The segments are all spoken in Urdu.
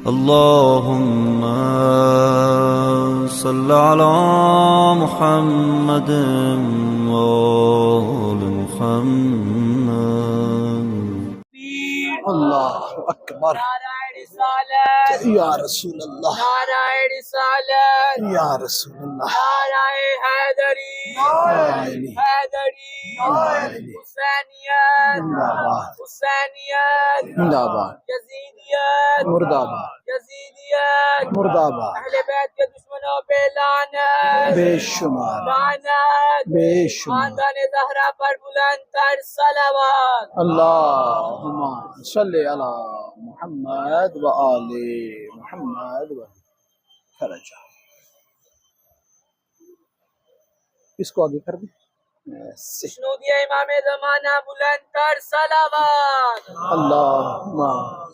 اللهم صل على محمد وآل محمد. اللہ اکبر. یا رسول اللہ، نعرہ رسالت، یا رسول اللہ. نعرہ حیدری، حیدری، حسینیت، زندہ باد، حسینیت، زندہ باد، یزیدیت، مرد آباد، یزیدیت، مرد آباد. اہل بیت کے دشمنوں پہ لعنت، بے شمار، لعنت، بے شمار. خاندان زہرا پر بلند تر صلوات. اللہم صلی علی محمد و آل محمد و فرجہ. اس کو آگے کر دیں. شنودی امام زمانہ بلند تر صلوات. اللہم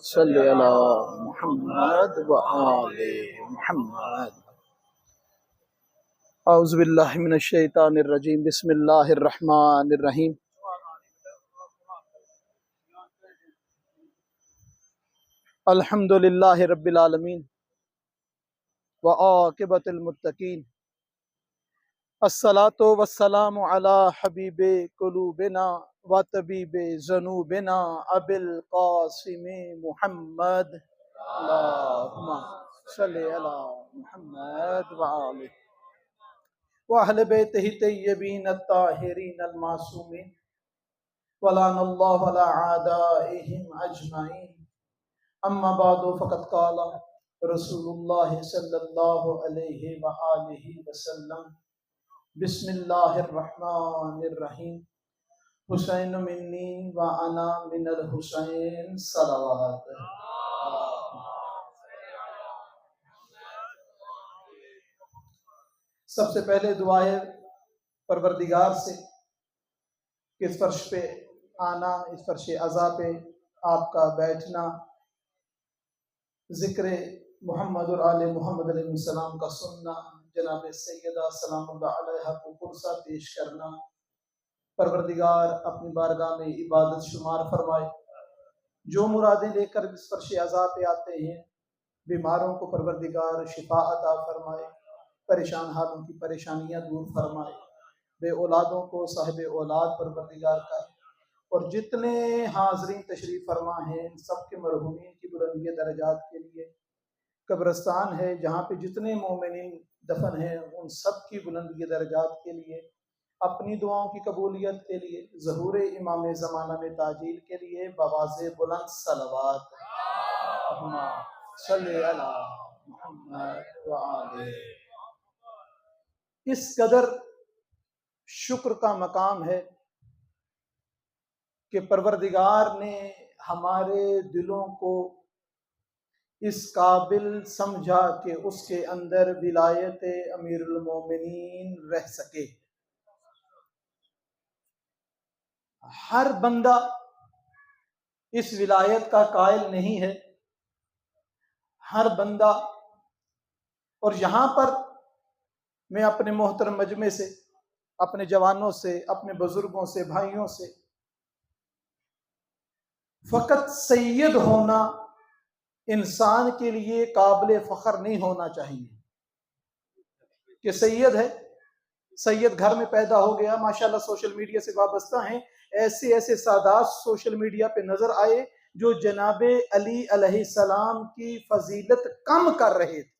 صلی علی محمد و آل محمد. اعوذ باللہ من الشیطان الرجیم. بسم اللہ الرحمن الرحیم. الحمد للہ رب العالمین وعاقبۃ المتقین. الصلاۃ والسلام علی حبیب قلوبنا و طبیب ذنوبنا ابی القاسم محمد. اللہم صلی علی محمد وآلہ وأہل بیتہ الطیبین الطاہرین المعصومین ولعن اللہ علی اعدائہم اجمعین. اما بعد فقد قال رسول اللہ صلی اللہ علیہ وآلہ وسلم بسم اللہ الرحمن الرحیم. حسین منی وانا من الحسین صلوات. سب سے پہلے دعا ہے پروردگار سے کہ اس فرش پہ آنا، اس فرش عزا پہ آپ کا بیٹھنا، ذکر محمد اور آل محمد علیہ السلام کا سننا، جناب سیدہ سلام اللہ علیہ کو قرصہ پیش کرنا، پروردگار اپنی بارگاہ میں عبادت شمار فرمائے. جو مرادیں لے کر اس فرش عزا پہ آتے ہیں، بیماروں کو پروردگار شفا عطا فرمائے، پریشان حالوں کی پریشانیاں دور فرمائے، بے اولادوں کو صاحب اولاد پروردگار کا، اور جتنے حاضرین تشریف فرما ہیں ان سب کے مرحومین کی بلندی درجات کے لیے، قبرستان ہے جہاں پہ جتنے مومنین دفن ہیں ان سب کی بلندی درجات کے لیے، اپنی دعاؤں کی قبولیت کے لیے، ظہور امام زمانہ میں تعجیل کے لیے بواز بلند صلوات. اللہم صلی علی محمد وآلہ. اس قدر شکر کا مقام ہے کہ پروردگار نے ہمارے دلوں کو اس قابل سمجھا کہ اس کے اندر ولایت امیر المومنین رہ سکے. ہر بندہ اس ولایت کا قائل نہیں ہے، ہر بندہ. اور یہاں پر میں اپنے محترم مجمع سے، اپنے جوانوں سے، اپنے بزرگوں سے، بھائیوں سے، فقط سید ہونا انسان کے لیے قابل فخر نہیں ہونا چاہیے کہ سید ہے، سید گھر میں پیدا ہو گیا. ماشاءاللہ سوشل میڈیا سے وابستہ ہیں، ایسے ایسے سادات سوشل میڈیا پہ نظر آئے جو جناب علی علیہ السلام کی فضیلت کم کر رہے تھے.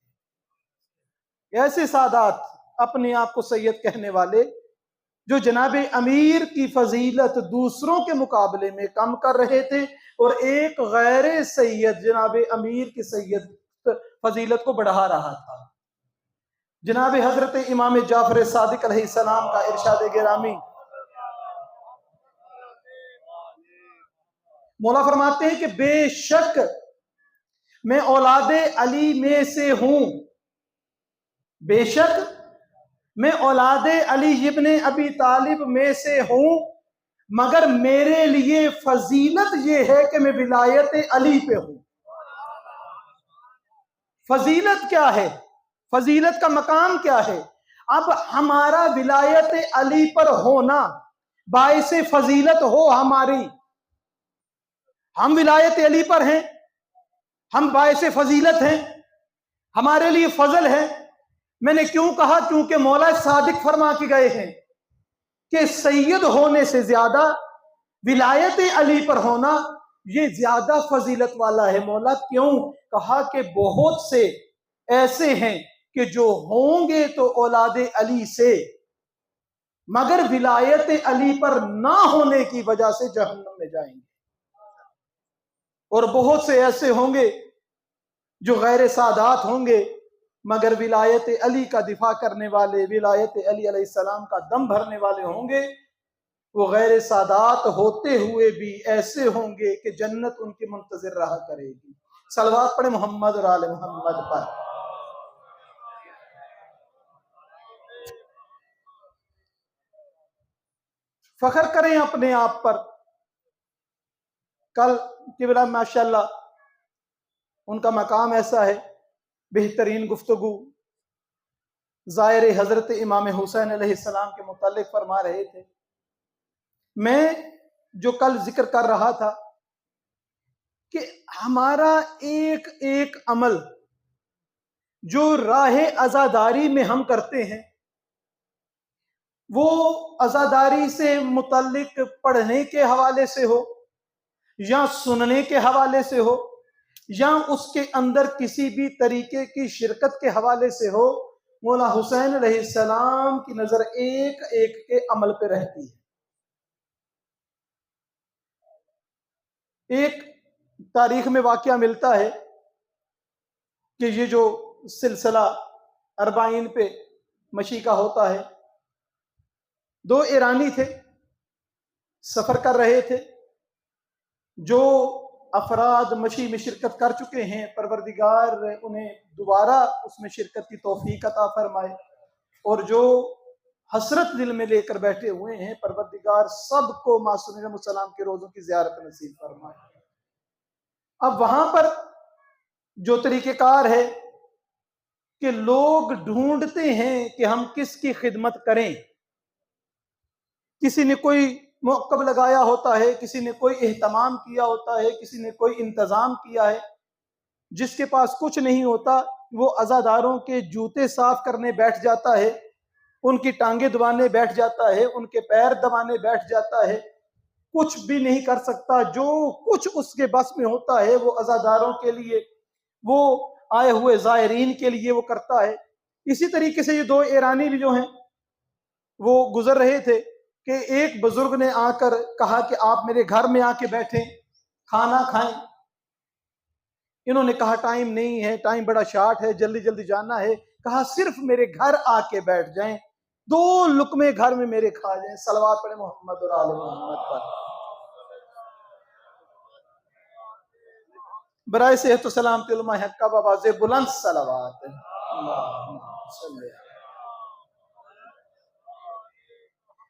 ایسے سادات اپنے آپ کو سید کہنے والے جو جناب امیر کی فضیلت دوسروں کے مقابلے میں کم کر رہے تھے، اور ایک غیر سید جناب امیر کی سید فضیلت کو بڑھا رہا تھا. جناب حضرت امام جعفر صادق علیہ السلام کا ارشاد گرامی، مولا فرماتے ہیں کہ بے شک میں اولاد علی میں سے ہوں، بے شک میں اولاد علی ابن ابی طالب میں سے ہوں، مگر میرے لیے فضیلت یہ ہے کہ میں ولایت علی پہ ہوں. فضیلت کیا ہے؟ فضیلت کا مقام کیا ہے؟ اب ہمارا ولایت علی پر ہونا باعث فضیلت ہو ہماری، ہم ولایت علی پر ہیں، ہم باعث فضیلت ہیں، ہمارے لیے فضل ہے۔ میں نے کیوں کہا؟ کیونکہ مولا صادق فرما کے گئے ہیں کہ سید ہونے سے زیادہ ولایت علی پر ہونا یہ زیادہ فضیلت والا ہے۔ مولا کیوں؟ کہا کہ بہت سے ایسے ہیں کہ جو ہوں گے تو اولاد علی سے، مگر ولایت علی پر نہ ہونے کی وجہ سے جہنم میں جائیں گے، اور بہت سے ایسے ہوں گے جو غیر سادات ہوں گے مگر ولایت علی کا دفاع کرنے والے، ولایت علی علیہ السلام کا دم بھرنے والے ہوں گے۔ وہ غیر سادات ہوتے ہوئے بھی ایسے ہوں گے کہ جنت ان کے منتظر رہا کرے گی۔ صلوات پڑھیں محمد اور آل محمد پر۔ فخر کریں اپنے آپ پر۔ کل قبلہ ماشاءاللہ ان کا مقام ایسا ہے، بہترین گفتگو زائر حضرت امام حسین علیہ السلام کے متعلق فرما رہے تھے۔ میں جو کل ذکر کر رہا تھا کہ ہمارا ایک ایک عمل جو راہ عزاداری میں ہم کرتے ہیں، وہ عزاداری سے متعلق پڑھنے کے حوالے سے ہو یا سننے کے حوالے سے ہو یا اس کے اندر کسی بھی طریقے کی شرکت کے حوالے سے ہو، مولا حسین علیہ السلام کی نظر ایک ایک کے عمل پہ رہتی ہے۔ ایک تاریخ میں واقعہ ملتا ہے کہ یہ جو سلسلہ 40 پہ مشی کا ہوتا ہے، 2 ایرانی تھے، سفر کر رہے تھے۔ جو افراد مشی میں شرکت کر چکے ہیں، پروردگار انہیں دوبارہ اس میں شرکت کی توفیق عطا فرمائے، اور جو حسرت دل میں لے کر بیٹھے ہوئے ہیں، پروردگار سب کو معصومین علیہ السلام کے روزوں کی زیارت نصیب فرمائے۔ اب وہاں پر جو طریقہ کار ہے کہ لوگ ڈھونڈتے ہیں کہ ہم کس کی خدمت کریں۔ کسی نے کوئی موقف لگایا ہوتا ہے، کسی نے کوئی اہتمام کیا ہوتا ہے، کسی نے کوئی انتظام کیا ہے۔ جس کے پاس کچھ نہیں ہوتا وہ عزاداروں کے جوتے صاف کرنے بیٹھ جاتا ہے، ان کی ٹانگیں دبانے بیٹھ جاتا ہے، ان کے پیر دبانے بیٹھ جاتا ہے، کچھ بھی نہیں کر سکتا۔ جو کچھ اس کے بس میں ہوتا ہے وہ عزاداروں کے لیے، وہ آئے ہوئے زائرین کے لیے وہ کرتا ہے۔ اسی طریقے سے یہ 2 ایرانی بھی جو ہیں وہ گزر رہے تھے کہ ایک بزرگ نے آ کر کہا کہ آپ میرے گھر میں آ کے بیٹھیں، کھانا کھائیں۔ انہوں نے کہا ٹائم نہیں ہے، ٹائم بڑا شارٹ ہے، جلدی جلدی جانا ہے۔ کہا صرف میرے گھر آ کے بیٹھ جائیں، 2 لقمے گھر میں میرے کھا جائیں۔ صلوات پڑھیں محمد اور آل محمد پر۔ برائے صحت و سلامتی علماء حق کا بآواز بلند صلوات۔ اللہم صلی۔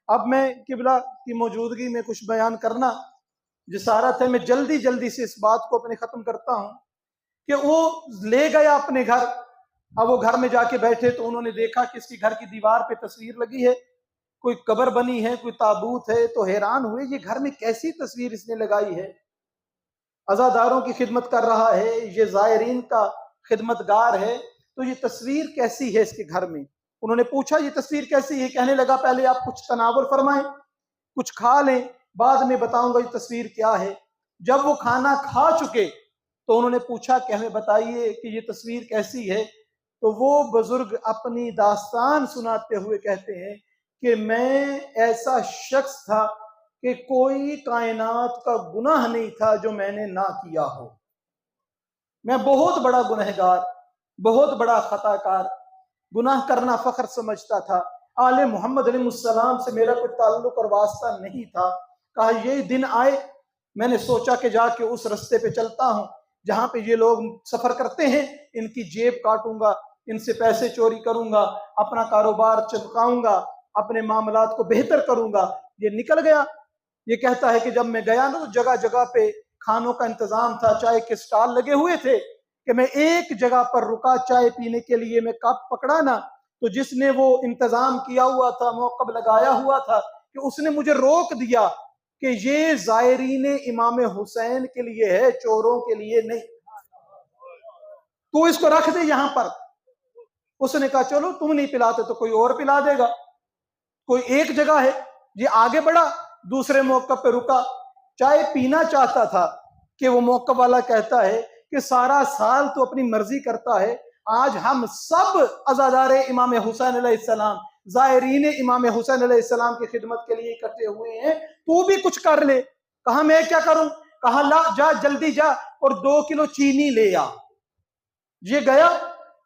اب میں قبلہ کی موجودگی میں کچھ بیان کرنا جسارت ہے۔ میں جلدی جلدی سے اس بات کو اپنے ختم کرتا ہوں کہ وہ لے گیا اپنے گھر۔ اب وہ گھر میں جا کے بیٹھے تو انہوں نے دیکھا کہ اس کی گھر کی دیوار پہ تصویر لگی ہے، کوئی قبر بنی ہے، کوئی تابوت ہے۔ تو حیران ہوئے یہ گھر میں کیسی تصویر اس نے لگائی ہے؟ عزاداروں کی خدمت کر رہا ہے، یہ زائرین کا خدمتگار ہے، تو یہ تصویر کیسی ہے اس کے گھر میں؟ انہوں نے پوچھا یہ تصویر کیسی ہے؟ کہنے لگا پہلے آپ کچھ تناول فرمائیں، کچھ کھا لیں، بعد میں بتاؤں گا یہ تصویر کیا ہے۔ جب وہ کھانا کھا چکے تو انہوں نے پوچھا کہ ہمیں بتائیے کہ یہ تصویر کیسی ہے؟ تو وہ بزرگ اپنی داستان سناتے ہوئے کہتے ہیں کہ میں ایسا شخص تھا کہ کوئی کائنات کا گناہ نہیں تھا جو میں نے نہ کیا ہو۔ میں بہت بڑا گنہگار، بہت بڑا خطا کار، گناہ کرنا فخر سمجھتا تھا۔ آل محمد علیہ السلام سے میرا کوئی تعلق اور واسطہ نہیں تھا۔ کہا یہ دن آئے، میں نے سوچا کہ جا کے اس رستے پہ چلتا ہوں جہاں پہ یہ لوگ سفر کرتے ہیں، ان کی جیب کاٹوں گا، ان سے پیسے چوری کروں گا، اپنا کاروبار چمکاؤں گا، اپنے معاملات کو بہتر کروں گا۔ یہ نکل گیا۔ یہ کہتا ہے کہ جب میں گیا نا تو جگہ جگہ پہ کھانوں کا انتظام تھا، چائے کے سٹال لگے ہوئے تھے کہ میں ایک جگہ پر رکا چائے پینے کے لیے، میں کپ پکڑا نا تو جس نے وہ انتظام کیا ہوا تھا، موقف لگایا ہوا تھا، کہ اس نے مجھے روک دیا کہ یہ زائرین امام حسین کے لیے ہے، چوروں کے لیے نہیں۔ تو اس کو رکھ دے یہاں پر۔ اس نے کہا چلو تم نہیں پلاتے تو کوئی اور پلا دے گا۔ کوئی ایک جگہ ہے، یہ آگے بڑھا، دوسرے موقف پہ رکا، چائے پینا چاہتا تھا کہ وہ موقف والا کہتا ہے کہ سارا سال تو اپنی مرضی کرتا ہے، آج ہم سب عزادار امام حسین علیہ السلام، زائرین امام حسین علیہ السلام کی خدمت کے لیے اکٹھے ہوئے ہیں، تو بھی کچھ کر لے۔ کہا میں کیا کروں؟ کہا لا، جا جلدی جا اور 2 کلو چینی لے آ۔ یہ گیا،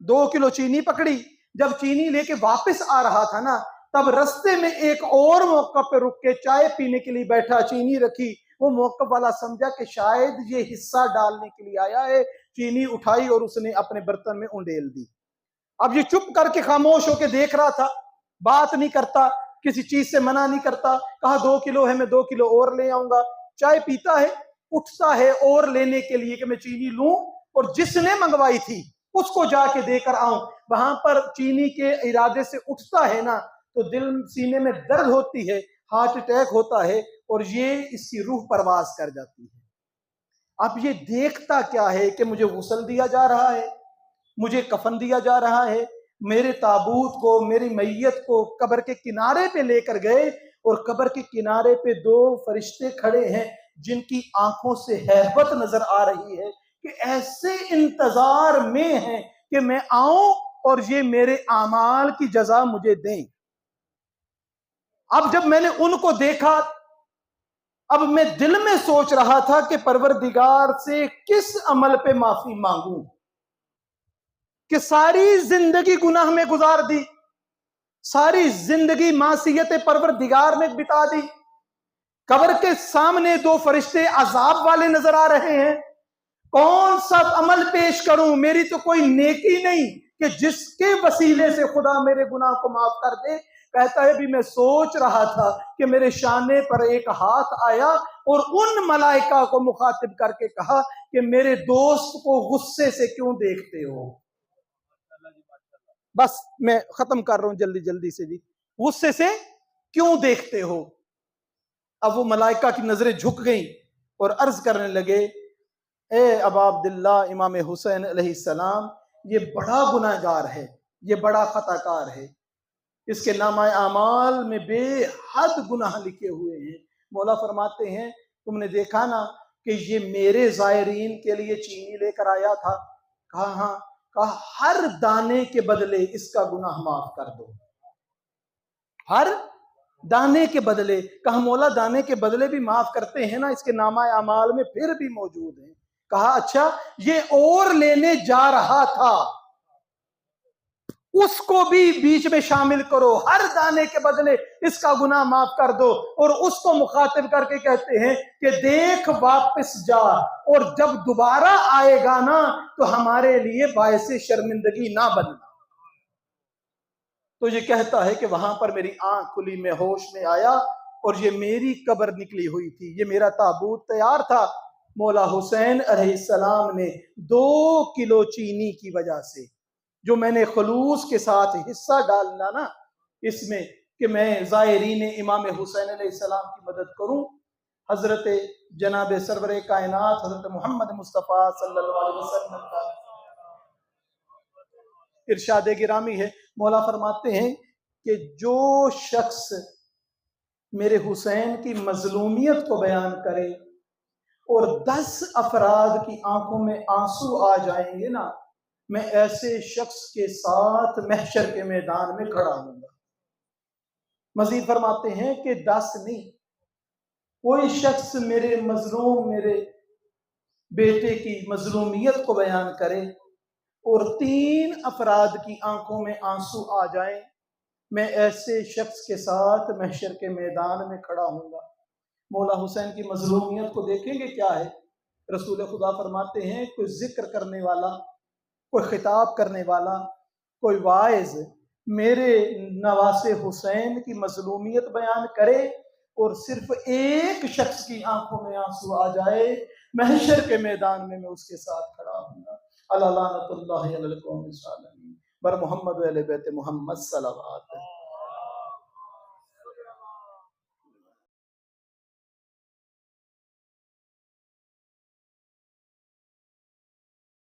2 کلو چینی پکڑی۔ جب چینی لے کے واپس آ رہا تھا نا، تب رستے میں ایک اور موقع پہ رک کے چائے پینے کے لیے بیٹھا، چینی رکھی۔ وہ موقع والا سمجھا کہ شاید یہ حصہ ڈالنے کے لیے آیا ہے، چینی اٹھائی اور اس نے اپنے برتن میں انڈیل دی۔ اب یہ چپ کر کے خاموش ہو کے دیکھ رہا تھا، بات نہیں کرتا، کسی چیز سے منع نہیں کرتا۔ کہا 2 کلو ہے، میں 2 کلو اور لے آؤں گا۔ چائے پیتا ہے، اٹھتا ہے اور لینے کے لیے کہ میں چینی لوں اور جس نے منگوائی تھی اس کو جا کے دے کر آؤں۔ وہاں پر چینی کے ارادے سے اٹھتا ہے نا تو دل سینے میں درد ہوتی ہے، ہارٹ اٹیک ہوتا ہے اور یہ اس کی روح پرواز کر جاتی ہے۔ اب یہ دیکھتا کیا ہے کہ مجھے غسل دیا جا رہا ہے، مجھے کفن دیا جا رہا ہے، میرے تابوت کو، میری میت کو قبر کے کنارے پہ لے کر گئے اور قبر کے کنارے پہ 2 فرشتے کھڑے ہیں جن کی آنکھوں سے ہیبت نظر آ رہی ہے کہ ایسے انتظار میں ہیں کہ میں آؤں اور یہ میرے اعمال کی جزا مجھے دیں۔ اب جب میں نے ان کو دیکھا، اب میں دل میں سوچ رہا تھا کہ پروردگار سے کس عمل پہ معافی مانگوں کہ ساری زندگی گناہ میں گزار دی، ساری زندگی معصیت پروردگار میں بتا دی۔ قبر کے سامنے 2 فرشتے عذاب والے نظر آ رہے ہیں، کون سا عمل پیش کروں؟ میری تو کوئی نیکی نہیں کہ جس کے وسیلے سے خدا میرے گناہ کو معاف کر دے۔ کہتا ہے بھی میں سوچ رہا تھا کہ میرے شانے پر ایک ہاتھ آیا اور ان ملائکہ کو مخاطب کر کے کہا کہ میرے دوست کو غصے سے کیوں دیکھتے ہو؟ بس میں ختم کر رہا ہوں جلدی سے جی۔ غصے سے کیوں دیکھتے ہو؟ اب وہ ملائکہ کی نظریں جھک گئیں اور عرض کرنے لگے، اے ابا عبداللہ امام حسین علیہ السلام، یہ بڑا گناہ گار ہے، یہ بڑا خطا کار ہے، اس کے نامہ اعمال میں بے حد گناہ لکھے ہوئے ہیں۔ مولا فرماتے ہیں تم نے دیکھا نا کہ یہ میرے زائرین کے لیے چینی لے کر آیا تھا؟ کہا ہاں۔ کہا ہر دانے کے بدلے اس کا گناہ معاف کر دو، ہر دانے کے بدلے۔ کہا مولا دانے کے بدلے بھی معاف کرتے ہیں نا، اس کے نامہ اعمال میں پھر بھی موجود ہیں۔ کہا اچھا، یہ اور لینے جا رہا تھا، اس کو بھی بیچ میں شامل کرو، ہر دانے کے بدلے اس کا گناہ معاف کر دو۔ اور اس کو مخاطب کر کے کہتے ہیں کہ دیکھ واپس جا، اور جب دوبارہ آئے گا نا تو ہمارے لیے باعث شرمندگی نہ بننا۔ تو یہ کہتا ہے کہ وہاں پر میری آنکھ کھلی، میں ہوش میں آیا اور یہ میری قبر نکلی ہوئی تھی، یہ میرا تابوت تیار تھا۔ مولا حسین علیہ السلام نے 2 کلو چینی کی وجہ سے، جو میں نے خلوص کے ساتھ حصہ ڈالنا نا اس میں کہ میں زائرین امام حسین علیہ السلام کی مدد کروں، حضرت جناب سرور کائنات حضرت محمد مصطفیٰ صلی اللہ علیہ وسلم کا ارشاد گرامی ہے۔ مولا فرماتے ہیں کہ جو شخص میرے حسین کی مظلومیت کو بیان کرے اور 10 افراد کی آنکھوں میں آنسو آ جائیں گے نا، میں ایسے شخص کے ساتھ محشر کے میدان میں کھڑا ہوں گا۔ مزید فرماتے ہیں کہ 10 نہیں، کوئی شخص میرے مظلوم، میرے بیٹے کی مظلومیت کو بیان کرے اور 3 افراد کی آنکھوں میں آنسو آ جائیں، میں ایسے شخص کے ساتھ محشر کے میدان میں کھڑا ہوں گا۔ مولا حسین کی مظلومیت کو دیکھیں گے کیا ہے؟ رسول خدا فرماتے ہیں کوئی ذکر کرنے والا، کوئی خطاب کرنے والا، کوئی واعظ میرے نواسے حسین کی مظلومیت بیان کرے اور صرف ایک شخص کی آنکھوں میں آنسو آ جائے، محشر کے میدان میں اس کے ساتھ کھڑا ہوں گا۔ اللہ لعنت اللہ علی القوم الظالمین۔ بر محمد و اہل بیت محمد صلوات۔